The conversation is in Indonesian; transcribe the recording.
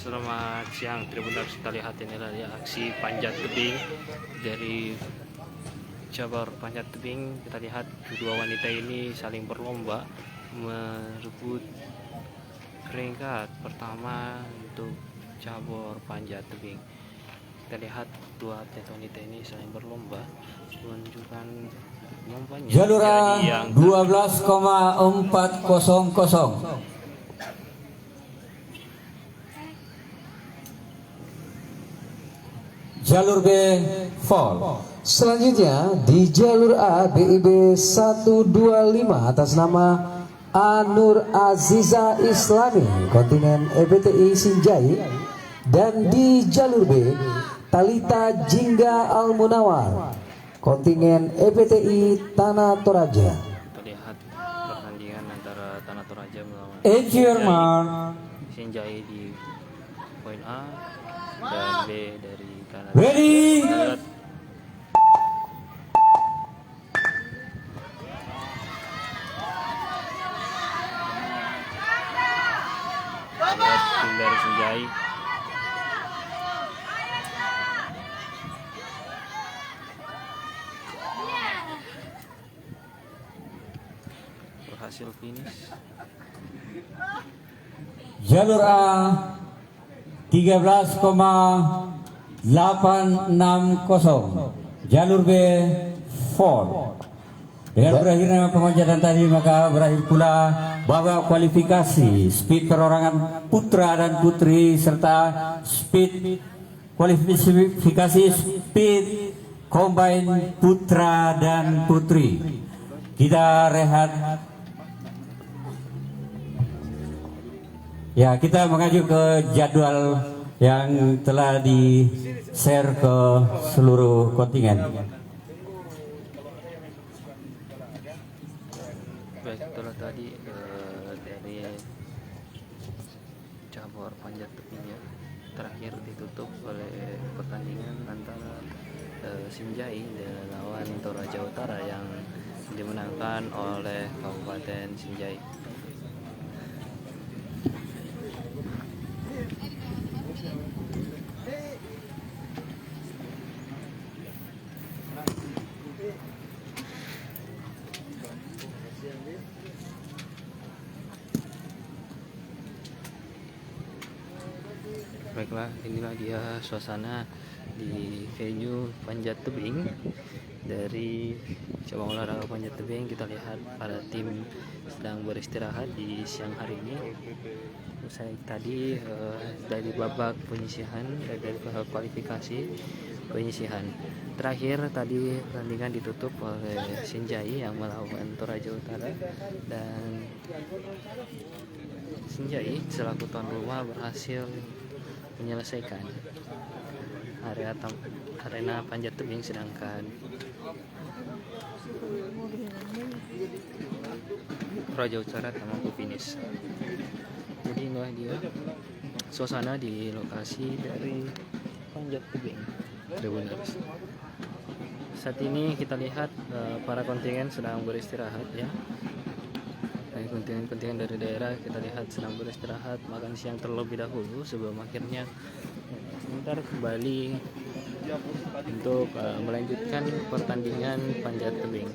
Selamat siang Tribuners, kita lihat inilah ya aksi panjat tebing dari cabur panjat tebing. Kita lihat kedua wanita ini saling berlomba merebut peringkat pertama untuk cabur panjat tebing. Kita lihat dua atlet wanita ini saling berlomba menunjukkan lompanya. Jalur A 12,400. Jalur B fall. Selanjutnya di jalur A BIB 125 atas nama Anur Aziza Islami kontingen EBTI Sinjai, dan di jalur B Talita Jingga Al Munawar kontingen EBTI Tanah Toraja. Kita lihat pertandingan antara Tanah Toraja melawan It's your mark. Sinjai di poin A dan B dari Kanada. Ready. Tim dari Sinjai berhasil finish. Jalur A 13,860. Jalur B fall. Dengan berakhirnya pemanjatan tadi, maka berakhir pula babak kualifikasi speed perorangan putra dan putri serta speed kualifikasi speed combine putra dan putri. Kita rehat. Ya, kita mengacu ke jadwal yang telah di-share ke seluruh kontingen. Baik, itulah tadi dari cabur panjat tebingnya. Terakhir ditutup oleh pertandingan antara Sinjai lawan Toraja Utara yang dimenangkan oleh Kabupaten Sinjai. Baiklah, inilah dia suasana di venue panjat tebing dari cabang olahraga panjat tebing. Kita lihat para tim sedang beristirahat di siang hari ini. Usai tadi dari babak penyisihan, dari kualifikasi penyisihan terakhir tadi, pertandingan ditutup oleh Sinjai yang melawan Toraja Utara, dan Sinjai selaku tuan rumah berhasil menyelesaikan arena panjat tebing, sedangkan Toraja Utara tak mampu finish. Jadi inilah dia suasana di lokasi dari panjat tebing Tribuners. Saat ini kita lihat para kontingen sedang beristirahat ya. Kontingen-kontingen dari daerah kita lihat sedang beristirahat, makan siang terlebih dahulu sebelum akhirnya sebentar kembali untuk melanjutkan pertandingan panjat tebing.